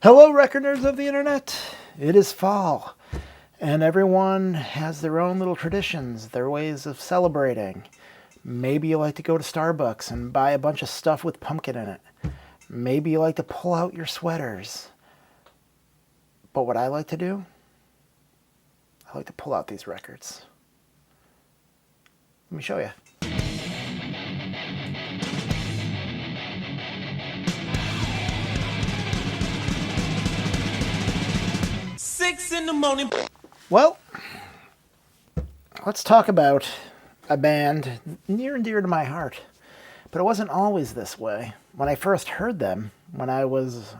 Hello, record nerds of the internet. It is fall, and everyone has their own little traditions, their ways of celebrating. Maybe you like to go to Starbucks and buy a bunch of stuff with pumpkin in it. Maybe you like to pull out your sweaters. But what I like to do, I like to pull out these records. Let me show you. 6 in the morning. Well, let's talk about a band near and dear to my heart. But it wasn't always this way. When I first heard them, when I was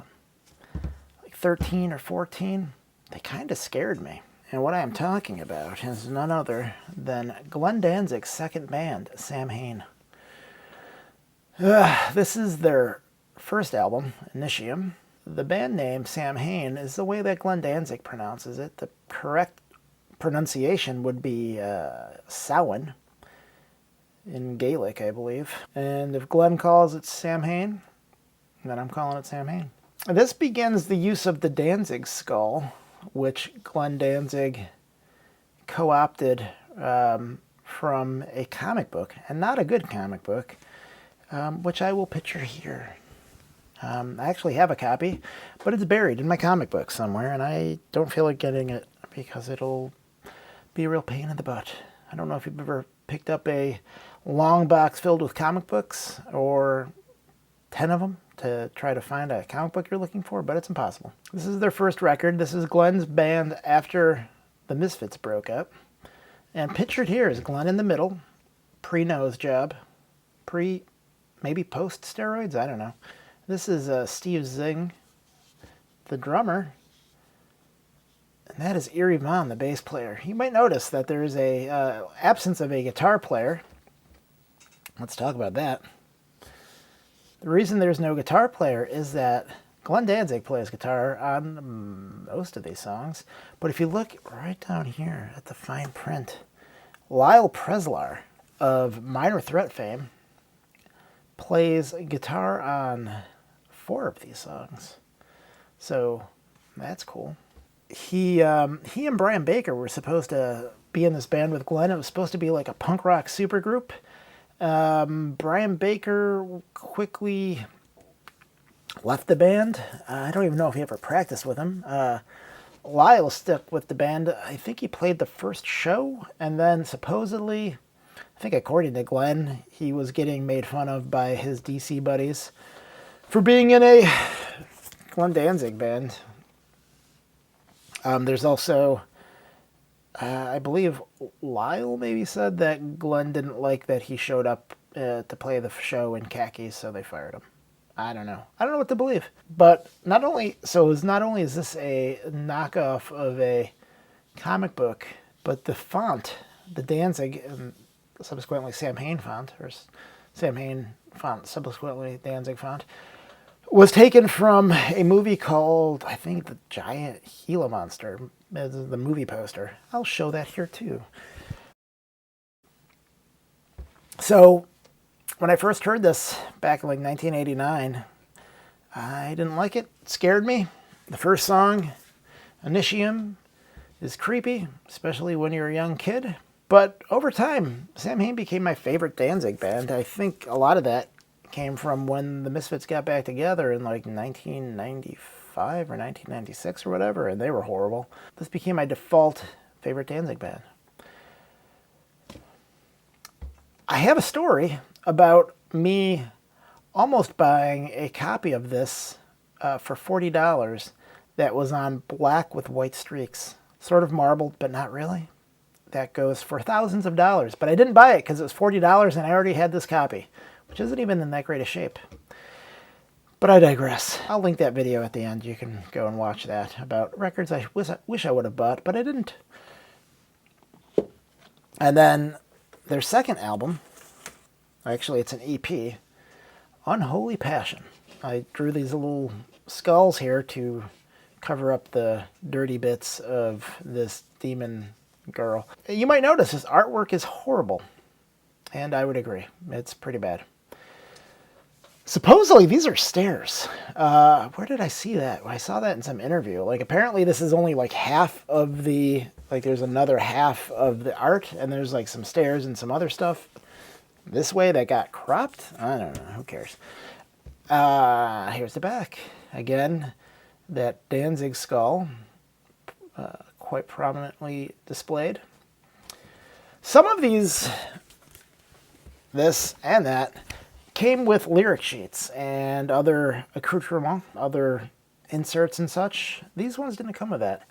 like 13 or 14, they kind of scared me. And what I am talking about is none other than Glenn Danzig's second band, Samhain. This is their first album, Initium. The band name, Samhain, is the way that Glenn Danzig pronounces it. The correct pronunciation would be Samhain in Gaelic, I believe. And if Glenn calls it Samhain, then I'm calling it Samhain. This begins the use of the Danzig skull, which Glenn Danzig co-opted from a comic book, and not a good comic book, which I will picture here. I actually have a copy, but it's buried in my comic book somewhere, and I don't feel like getting it because it'll be a real pain in the butt. I don't know if you've ever picked up a long box filled with comic books, or 10 of them, to try to find a comic book you're looking for, but it's impossible. This is their first record. This is Glenn's band after the Misfits broke up. And pictured here is Glenn in the middle, pre-nose job, maybe post-steroids, I don't know. This is Steve Zing, the drummer, and that is Eerie Von, the bass player. You might notice that there is a absence of a guitar player. Let's talk about that. The reason there's no guitar player is that Glenn Danzig plays guitar on most of these songs, but if you look right down here at the fine print, Lyle Preslar of Minor Threat fame plays guitar on 4 of these songs. So that's cool. He and Brian Baker were supposed to be in this band with Glenn. It was supposed to be like a punk rock supergroup. Brian Baker quickly left the band. I don't even know if he ever practiced with him. Lyle stuck with the band. I think he played the first show, and then supposedly, I think according to Glenn, he was getting made fun of by his DC buddies for being in a Glenn Danzig band. There's also, I believe Lyle maybe said that Glenn didn't like that he showed up to play the show in khakis, so they fired him. I don't know. I don't know what to believe. But not only is this a knockoff of a comic book, but the font, the Danzig, and subsequently Samhain font, or Samhain font, subsequently Danzig font, was taken from a movie called, I think, The Giant Gila Monster, the movie poster. I'll show that here too. So, when I first heard this back in like 1989, I didn't like it. It scared me. The first song, Initium, is creepy, especially when you're a young kid. But over time, Samhain became my favorite Danzig band. I think a lot of that came from when the Misfits got back together in like 1995 or 1996 or whatever, and they were horrible. This became my default favorite Danzig band. I have a story about me almost buying a copy of this for $40 that was on black with white streaks. Sort of marbled, but not really. That goes for thousands of dollars. But I didn't buy it because it was $40 and I already had this copy, which isn't even in that great a shape. But I digress. I'll link that video at the end. You can go and watch that about records I wish I would have bought, but I didn't. And then their second album, actually it's an EP, Unholy Passion. I drew these little skulls here to cover up the dirty bits of this demon girl. You might notice his artwork is horrible, and I would agree. It's pretty bad. Supposedly these are stairs. Where did I see that? I saw that in some interview. Like apparently this is only like half of the, like there's another half of the art and there's like some stairs and some other stuff this way that got cropped. I don't know, who cares? Here's the back. Again, that Danzig skull, quite prominently displayed. Some of these, this and that, came with lyric sheets and other accoutrements, other inserts and such. These ones didn't come with that.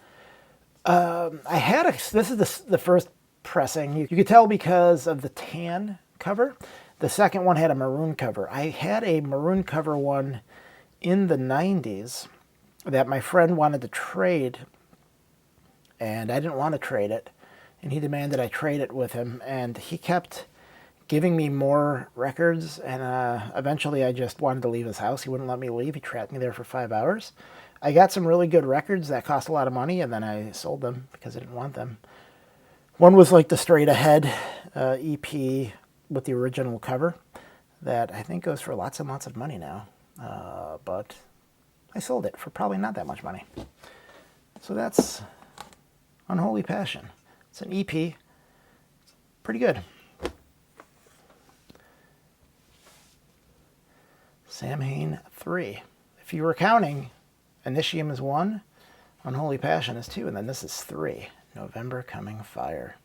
This is the first pressing. You could tell because of the tan cover. The second one had a maroon cover. I had a maroon cover one in the 90s that my friend wanted to trade, and I didn't want to trade it, and he demanded I trade it with him, and he kept giving me more records, and eventually I just wanted to leave his house. He wouldn't let me leave. He trapped me there for 5 hours. I got some really good records that cost a lot of money, and then I sold them because I didn't want them. One was like the Straight Ahead EP with the original cover that I think goes for lots and lots of money now, but I sold it for probably not that much money. So that's Unholy Passion. It's an EP. Pretty good. Samhain 3. If you were counting, Initium is 1, Unholy Passion is 2, and then this is 3. November Coming Fire.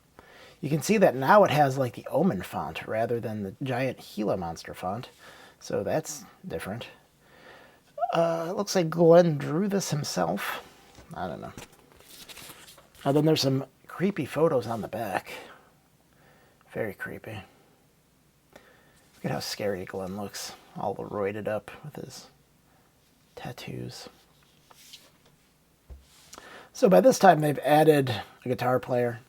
You can see that now it has like the Omen font rather than the giant Gila monster font, so that's different. It looks like Glenn drew this himself. I don't know. And then there's some creepy photos on the back. Very creepy. Look at how scary Glenn looks, all roided up with his tattoos. So by this time they've added a guitar player,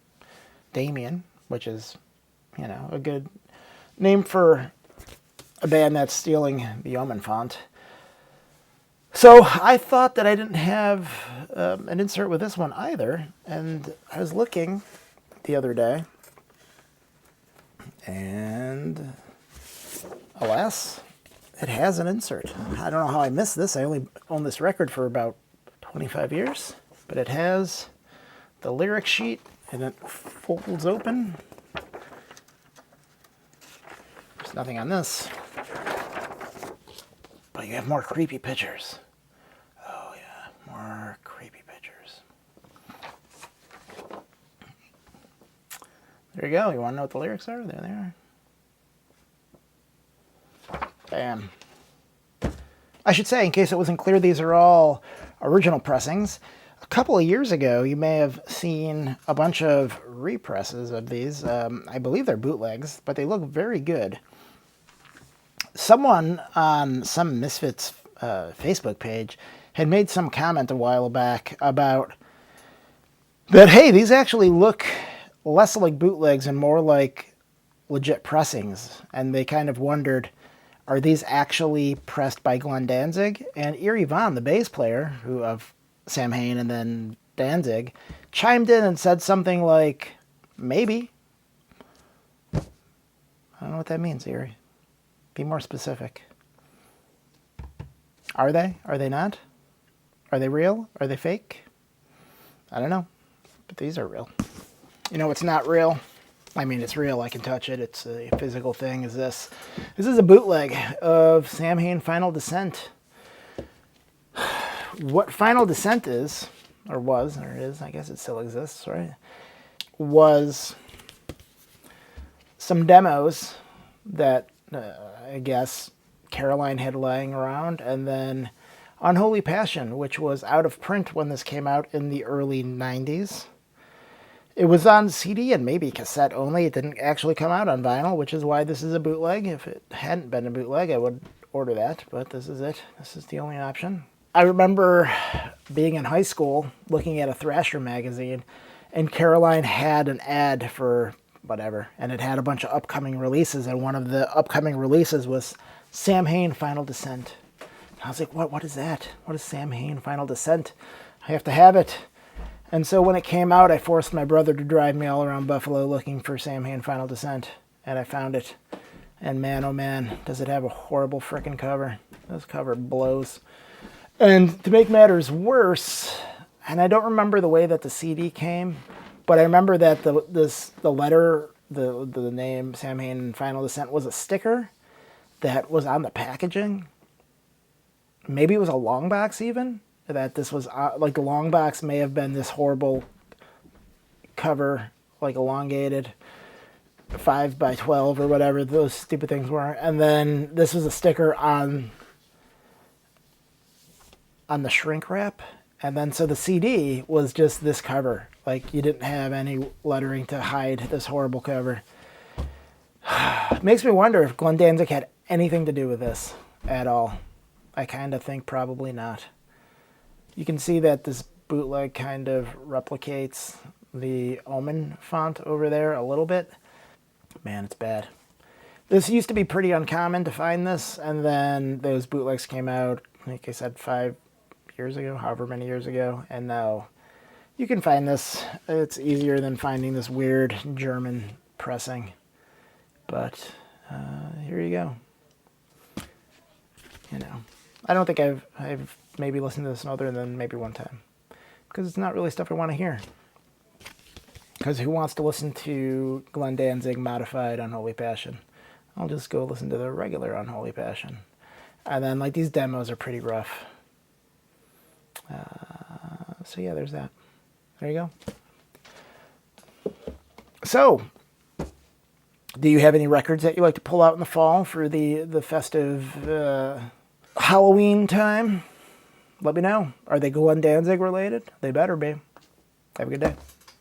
Damien, which is, you know, a good name for a band that's stealing the Omen font. So I thought that I didn't have an insert with this one either, and I was looking the other day, and alas, it has an insert. I don't know how I missed this. I only owned this record for about 25 years, but it has the lyric sheet, and it folds open. There's nothing on this, but you have more creepy pictures. Oh yeah, more creepy pictures. There you go. You want to know what the lyrics are? There they are. Bam. I should say, in case it wasn't clear, these are all original pressings. A couple of years ago, you may have seen a bunch of represses of these. I believe they're bootlegs, but they look very good. Someone on some Misfits Facebook page had made some comment a while back about that, hey, these actually look less like bootlegs and more like legit pressings. And they kind of wondered, are these actually pressed by Glenn Danzig? And Eerie Von, the bass player of Samhain and then Danzig, chimed in and said something like, maybe. I don't know what that means, Eerie. Be more specific. Are they? Are they not? Are they real? Are they fake? I don't know. But these are real. You know what's not real? I mean, it's real. I can touch it. It's a physical thing. Is this? This is a bootleg of Samhain Final Descent. What Final Descent is, or was, or is, I guess it still exists, right? Was some demos that I guess Caroline had lying around, and then Unholy Passion, which was out of print when this came out in the early 90s. It was on CD and maybe cassette only. It didn't actually come out on vinyl, which is why this is a bootleg. If it hadn't been a bootleg, I would order that, but this is it. This is the only option. I remember being in high school, looking at a Thrasher magazine, and Caroline had an ad for whatever, and it had a bunch of upcoming releases, and one of the upcoming releases was Samhain Final Descent. And I was like, what is that? What is Samhain Final Descent? I have to have it. And so when it came out, I forced my brother to drive me all around Buffalo looking for Samhain Final Descent, and I found it. And man, oh man, does it have a horrible frickin' cover. This cover blows. And to make matters worse, and I don't remember the way that the CD came, but I remember that the letter, the name Samhain Final Descent was a sticker that was on the packaging. Maybe it was a long box even. That this was like the long box may have been this horrible cover, like elongated 5 by 12 or whatever those stupid things were, and then this was a sticker on the shrink wrap, and then so the CD was just this cover. Like you didn't have any lettering to hide this horrible cover. Makes me wonder if Glenn Danzig had anything to do with this at all. I kind of think probably not. You can see that this bootleg kind of replicates the Omen font over there a little bit. Man, it's bad. This used to be pretty uncommon to find this, and then those bootlegs came out, like I said, 5 years ago, however many years ago, and now you can find this. It's easier than finding this weird German pressing. But here you go. You know, I don't think I've maybe listened to this other than maybe one time, because it's not really stuff I want to hear. Because who wants to listen to Glenn Danzig modified Unholy Passion? I'll just go listen to the regular Unholy Passion. And then like these demos are pretty rough. So yeah, there's that. There you go. So, do you have any records that you like to pull out in the fall for the festive Halloween time? Let me know. Are they Glenn Danzig related? They better be. Have a good day.